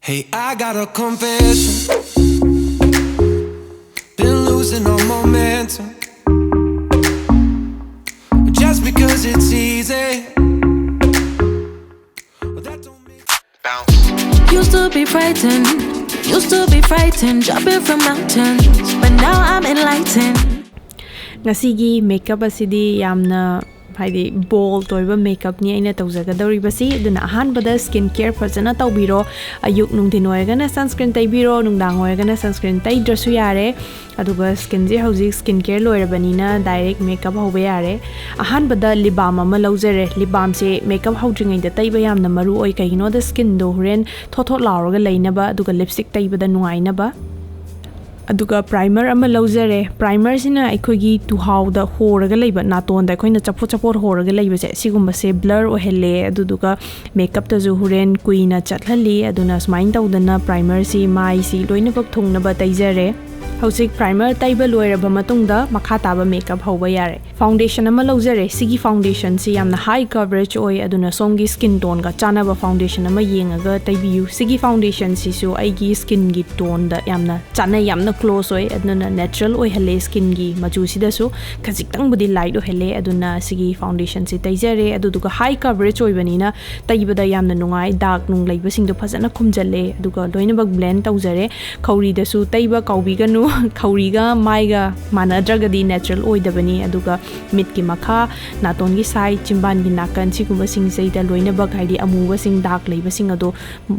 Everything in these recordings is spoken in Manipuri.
Hey, I got a confession. Been losing all momentum. Just because it's easy. Well, that don't mean bounce. Used to be frightened, jumping from mountains, but now I'm enlightened. Ngasigi makeup asidi yamna haidi bold toiba makeup ni aina tawzagadoribasi aduna ahanbada skin care fazana tawbiro ayuk nungdin oirgana sunscreen taibiro nungdang oirgana sunscreen taidrasu yare aduga skin je hauzik skin care loirabanina direct makeup hobe yare ahanbada lip balm ama laujare lip balm se makeup haudringai da taiba yamna maru oi kaino da skin do huren thothot lauraga leinaba aduga lipstick taibada nungainaba aduga primer ama laujare primer sina aikogi tuhau da horaga leiba naton da koina chapo horaga leiba se sigumba se blur ohelle aduduga makeup ta ju huren kuina chathali aduna smain tawdana primer si mai si loina bak thongna ba taijare hauzik primer taiba loiraba matungda makha taba makeup hoba yare foundation ama laujare sigi foundation si yamna high coverage oi aduna somgi skin tone ga chana ba foundation ama yengaga taibiu sigi foundation si su aigi skin gi tone da yamna chana yamna close oi aduna natural oi hale skin gi maju sida su khajiktang budi light oi hale aduna sigi foundation si taijare aduduga high coverage oi banina taibada yamna nungai dark nung leiba sing do phajana khumjalle aduga loina bak blend tawjare khauri da su taiba kaubi ganu khauriga maiga manadragadi natural oidabani aduga mitki makha natongi sai chimban gi nakan siguma sing seida loina bak haidi amuwa sing dark leiba sing ado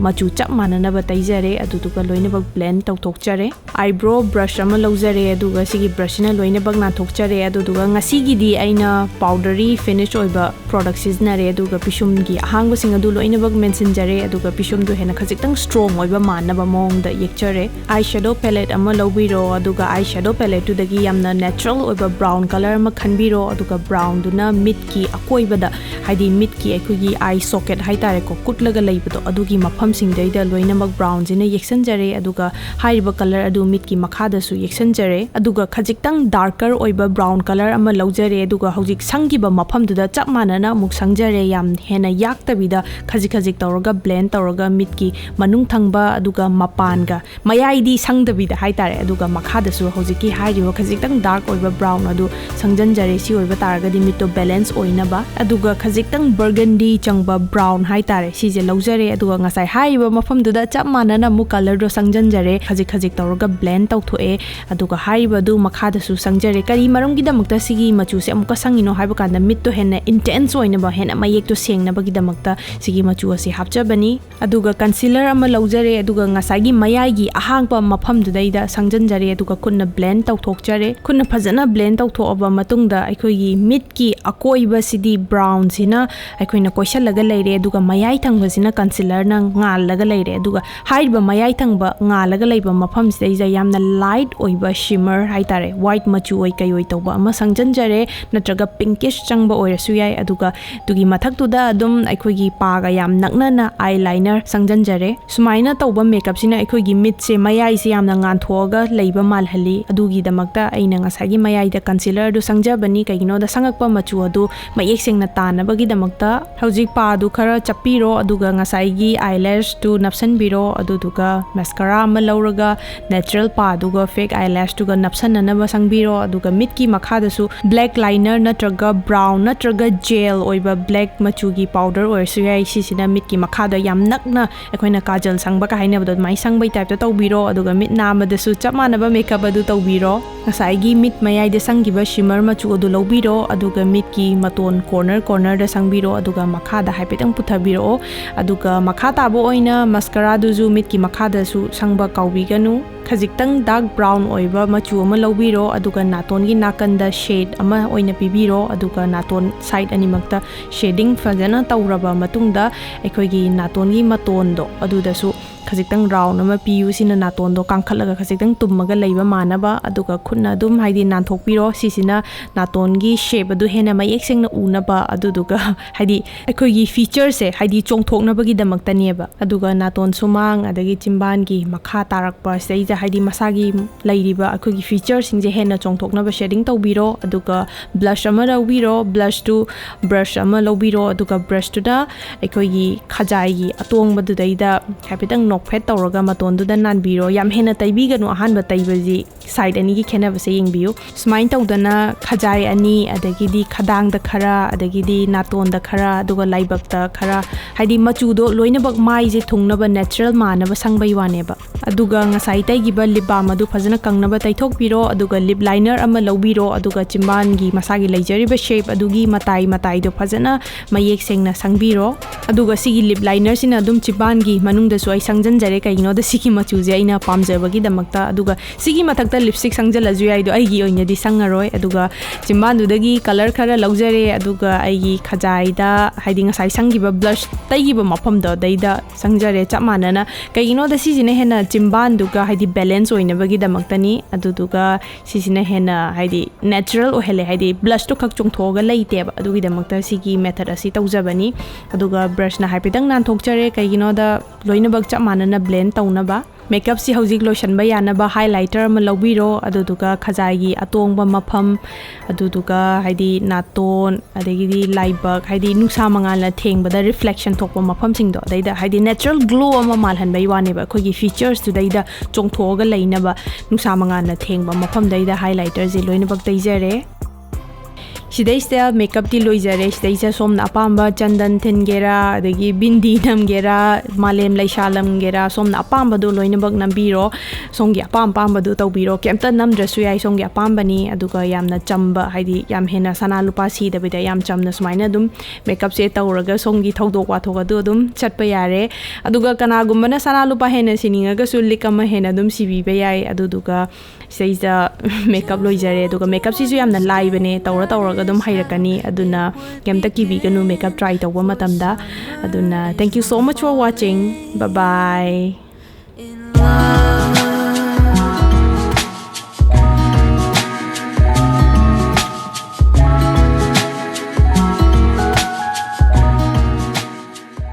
machu chap manana ba taijare aduga loina bak blend tawthokchare eyebrow brush ama laujare aduga sigi brush na loina bak na thokchare aduga ngasi gi di aina powdery finish oiba product siznare aduga pisum gi ahangba sing adu loina bak mention jare aduga pisum du hena khajiktang strong oiba manaba mong da yekchare eyeshadow palette ama lobiro aduga eyeshadow palette tu dagi yamna natural oiba brown color ma khanbiro aduga brown duna mid ki akoibada haidi mid ki aikugi eye socket haitare ko kutlaga leibado adugi mafam sing daida loina mak brown jine yeksan jare aduga haiba color adu mid ki makhada su yeksan jare aduga khajiktang darker oiba brown color ama laujare aduga hojik sangiba mafam duda chap manana muk sangjare yam hena yaktabida khajik tawraga blend tawraga mid ki manung thangba aduga mapanga mayaidi sangdabida haitare aduga makhada su hojiki hairiwa khajiktang dark oiba brown adu sangjanjare si oiba taragadi mitto balance oinaba aduga khajiktang burgundy changba brown haitare si je laujare aduga ngasai haiba mafam duda chap manana mu color do sangjanjare khajik tawraga blend tawthoe aduga haiba du makhada su sangjare kari marum gidamakta sigi machu se amuka sangino haiba kanda mitto hena intense oinaba hena mayek to sengnaba gidamakta sigi machu ase hapchabani aduga concealer ama laujare aduga ngasai gi mayai gi ahangpa mafam dudaida sangjanjare aduga kunna blend tawthokchare kunna phajana blend tawthoaba matungda aikoigi mid ki akoiba sidi brown sina aikoina koisalaga leire aduga mayai thangba sina concealer na ngalaga leire aduga haiba mayai thangba ngalaga leiba mafam sida yamna light oiba shimmer haitare white machu oi kayoi tawba ama sangjanjare natraga pinkish changba oirasu yai aduga dugi mathaktuda adum aikoigi paga yam nakna na eyeliner sangjanjare sumaina tawba makeup sina aikoigi mid se mayai se yamna nganthoga leiba malhali adugi damakta aina ngasagi mayai da concealer du sangjabani kaigino da sangakpa machu adu mayek sengna tanabagi damakta hojik pa du khara chapiro aduga ngasagi eyelash tu napsan biro aduduga mascara ma lauraga natural pa duga fake eyelash tu ga napsan na ba sangbiro aduga mitki makha da su black liner natraga brown natraga gel oiba black machu gi powder or suyai sisina mitki makha da yam nakna ekoina kajal sangba ka haina bad mai sangbai type ta tawbiro aduga mit nama da su chapmana ba makeup adu tawbiro ngasai mit mayai de sangiba shimmer machu adu lobiro aduga mit ki maton corner da sangbiro aduga makha da haipetang puthabiro aduga makha tabo oina mascara du ju mit ki makha da su sangba kaubiganu khajiktang dark brown oiba machu ama lobiro aduga naton gi nakanda shade ama oina pibiro aduga naton side animakta shading fajana tawraba matungda aikoigi naton gi maton do aduda su khajikang round ama piu sina naton do kangkhalaga khajikang tummaga leiba manaba aduga khunna dum haidi nanthokpiro sisina naton gi shape adu hena mayek sengna unaba aduduga haidi aikoigi feature se haidi chongthoknabagi damakta neba aduga naton sumang adagi chimban gi makha tarakpa seija ꯁꯤꯗꯩꯁꯤꯗ ꯍꯥꯏꯗꯤ ꯃꯁꯥꯒꯤ ꯂꯩꯔꯤꯕ ꯑꯩꯈꯣꯏꯒꯤ ꯐꯤꯆꯔꯁꯤꯡꯁꯦ ꯍꯦꯟꯅ ꯆꯣꯡꯊꯣꯛꯅꯕ ꯁꯦꯗꯤꯡ ꯇꯧꯕꯤꯔꯣ ꯑꯗꯨꯒ ꯕ꯭ꯂꯁ ꯑꯃ ꯂꯧꯕꯤꯔꯣ ꯕ꯭ꯂꯁꯇꯨ ꯕ꯭ꯔꯁ ꯑꯃ ꯂꯧꯕꯤꯔꯣ ꯑꯗꯨꯒ ꯕ꯭ꯔꯁꯇꯨꯗ ꯑꯩꯈꯣꯏꯒꯤ ꯈꯖꯥꯏꯒꯤ ꯑꯇꯣꯡꯕꯗꯨꯗꯩꯗ ꯍꯥꯏꯐꯦꯠꯇꯪ ꯅꯣꯛꯐꯦꯠ ꯇꯧꯔꯒ ꯃꯇꯣꯟꯗꯨꯗ ꯅꯥꯟꯕꯤꯔꯣ ꯌꯥꯝ ꯍꯦꯟꯅ ꯇꯩꯕꯤꯒꯅꯨ ꯑꯍꯥꯟꯕ ꯇꯩꯕꯁꯤ ꯁꯥꯏड ꯑꯅꯤꯒꯤ ꯈꯦꯠꯅꯕꯁꯦ ꯌꯦꯡꯕꯤꯌꯨ ꯁꯨꯃꯥꯏꯅ ꯇꯧꯗꯅ ꯈꯖꯥꯏ ꯑꯅꯤ ꯑꯗꯒꯤꯗꯤ ꯈꯗꯥꯡꯗ ꯈꯔ ꯑꯗꯒꯤꯗꯤ ꯅꯥꯇꯣꯟꯗ ꯈꯔ ꯑꯗꯨꯒ ꯂꯥꯏꯕꯛꯇ ꯈꯔ ꯍꯥꯏꯗꯤ ꯃꯆꯨꯗꯣ ꯂꯣꯏꯅꯃꯛ ꯃꯥꯏꯁꯦ ꯊꯨꯡꯅꯕ ꯅꯦꯆꯔꯦꯜ ꯃꯥꯟꯅꯕ ꯁꯪꯕꯩ ꯋꯥꯅꯦꯕ ꯑꯗꯨꯒ ꯉꯁꯥꯏ ꯇꯩꯈꯤꯕ ꯂꯤꯞ ꯕꯥꯝ ꯑꯗꯨ ꯐꯖꯅ ꯀꯪꯅꯕ ꯇꯩꯊꯣꯛꯄꯤꯔꯣ ꯑꯗꯨꯒ ꯂꯤꯞ ꯂꯥꯏꯅꯔ ꯑꯃ ꯂꯧꯕꯤꯔꯣ ꯑꯗꯨꯒ ꯆꯤꯝꯕꯥꯟꯒꯤ ꯃꯁꯥꯒꯤ ꯂꯩꯖꯔꯤꯕ ꯁꯦꯞ ꯑꯗꯨꯒꯤ ꯃꯇꯥꯏꯗꯣ ꯐꯖꯅ ꯃꯌꯦꯛ ꯁꯦꯡꯅ ꯁꯪꯕꯤꯔో ꯑꯗꯨꯒ ꯁꯤꯒꯤ ꯂꯤꯞ ꯂꯥꯏꯅꯔꯁꯤꯅ ꯑꯗꯨꯝ ꯆꯤꯝꯕꯥꯟꯒꯤ ꯃꯅꯨꯡꯗꯁꯨ ꯑꯩ ꯁꯪꯖꯟꯖꯔꯦ ꯀꯩꯒꯤꯅꯣꯗ ꯁꯤꯒꯤ ꯃꯆꯨꯁꯦ ꯑꯩꯅ ꯄꯥꯝꯖꯕꯒꯤꯗꯃꯛꯇ ꯑꯗꯨꯒ ꯁꯤꯒꯤ ꯃꯊꯛꯇ ꯂꯤꯞꯁꯇꯤꯛ ꯁꯪꯖꯜꯂꯁꯨ ꯌꯥꯏꯗꯣ ꯑꯩꯒꯤ ꯑꯣꯏꯅꯗꯤ ꯁꯪꯉꯔꯣꯏ ꯑꯗꯨꯒ ꯆꯤꯝꯕꯥꯟꯗꯨꯗꯒꯤ ꯀꯂꯔ ꯈꯔ ꯂꯧꯖꯔꯦ ꯑꯗꯨꯒ ꯑꯩꯒꯤ ꯈꯖꯥꯏꯗ ꯍꯥꯏꯗꯤ ꯉꯁꯥই ꯁꯪꯈꯤꯕ ꯕ꯭ꯂꯁ ꯇꯩꯈꯤꯕ ꯃꯐꯝꯗꯣ ꯑꯗꯩꯗ ꯁꯪꯖꯔꯦ ꯆꯞ ꯃꯥꯟꯅꯅ ꯀꯩꯒꯤꯅꯣꯗ ꯁꯤꯁꯤꯅ ꯍꯦꯟꯅ ꯆꯤꯝꯕꯥꯟꯗꯨꯒ ꯍꯥꯏꯗꯤ ꯕꯦꯂꯦꯟꯁ ꯑꯣꯏꯅꯕꯒꯤꯗꯃꯛꯇꯅꯤ ꯑꯗꯨꯗꯨꯒ ꯁꯤꯁꯤꯅ ꯍꯦꯟꯅ ꯍꯥꯏꯗꯤ ꯅꯦꯆꯔꯦꯜ ꯑꯣꯏꯍꯜꯂꯦ ꯍꯥꯏꯗꯤ ꯕ꯭ꯂꯁꯇꯨ ꯈꯛ ꯆꯣꯡꯊꯣꯛꯑꯒ ꯂꯩꯇꯦꯕ ꯑꯗꯨꯒꯤꯗꯃꯛꯇ ꯁꯤꯒꯤ ꯃꯦꯊꯠ ꯑꯁꯤ ꯇꯧꯖꯕꯅꯤ ꯑꯗꯨꯒ ꯕ꯭ꯔꯁꯅ ꯍꯥꯏꯐꯦꯠꯇꯪ ナꯟꯊꯣꯛꯆꯔꯦ ꯀꯩꯒꯤꯅꯣꯗ ꯂꯣꯏꯅꯃꯛ ꯆꯞ ꯃꯥꯟꯅꯅ ꯕ꯭ꯂꯦꯟ ꯇꯧꯅꯕ ꯃꯦꯀꯞꯁꯤ ꯍꯧꯖꯤꯛ ꯂꯣꯏꯁꯟꯕ ꯌꯥꯅꯕ हाइलाइटर ꯑꯃ ꯂꯧꯕꯤꯔꯣ ꯑꯗꯨꯗꯨꯒ ꯈꯖꯥꯏꯒꯤ ꯑꯇꯣꯡꯕ ꯃꯐꯝ ꯑꯗꯨꯗꯨꯒ ꯍꯥꯏꯗꯤ ꯅꯥꯇꯣꯟ ꯑꯗꯒꯤꯗꯤ ꯂꯥꯏꯕꯛ ꯍꯥꯏꯗꯤ ꯅꯨꯡꯁꯥ ꯃꯉꯥꯜꯅ ꯊꯦꯡꯕꯗ ꯔꯤꯐ꯭ꯂꯦꯛꯁꯟ ꯊꯣꯛꯄ ꯃꯐꯝꯁꯤꯡꯗꯣ ꯑꯗꯩꯗ ꯍꯥꯏꯗꯤ ꯅꯦꯆꯔꯦꯜ ꯒ꯭ꯂꯣ ꯑꯃ ꯃꯥꯜꯍꯟꯕꯩ ꯋꯥꯅꯦꯕ ꯑꯩꯈꯣꯏꯒꯤ ꯐꯤꯆꯔꯁꯇꯨꯗꯩꯗ ꯆꯣꯡꯊꯣꯛꯑꯒ ꯂꯩꯅꯕ ꯅꯨꯡꯁꯥ ꯃꯉꯥꯜꯅ ꯊꯦꯡꯕ ꯃꯐꯝꯗꯩꯗ हाइलाइटरꯁꯦ ꯂꯣꯏꯅꯃꯛ ꯇꯩꯖꯔꯦ सिदैसे मेकअप ती लोइजरे सिदैसे सोमना अपाम्बा चंदन थिनगेरा अदगी बिंदी नमगेरा मालेम लैशालमगेरा सोमना अपाम्बदो लोइनबक नंबीरो सोंगी अपाम्बदो तौबीरो केमता नमद्रसु याय सोंगी अपाम्बनी अदुगा यामना चंबा हाइदी याम हेना सना लुपा सीदबिदा याम चमना सुमाइना दुम मेकअप से तौरगा सोंगी थौदोक वाथोगदो दुम चटपा यारे अदुगा कनागुम्बना सना लुपा हेना सिनिंगगसु लिकमा हेना दुम सिबिबा याय अदुदुगा सिदैसा मेकअप लोइजरे अदुगा मेकअप सिसु यामना लाइबने तौरगा ꯑꯗꯨꯝ ꯍꯩꯔꯛꯀꯅꯤ ꯑꯗꯨꯅ ꯀꯦꯝꯇ ꯀꯤꯕꯤꯒꯅꯨ ꯃꯦꯀꯞ ꯇ꯭ꯔꯥꯏ ꯇꯧꯕ ꯃꯇꯝꯗ ꯑꯗꯨꯅ thank you so much for watching bye by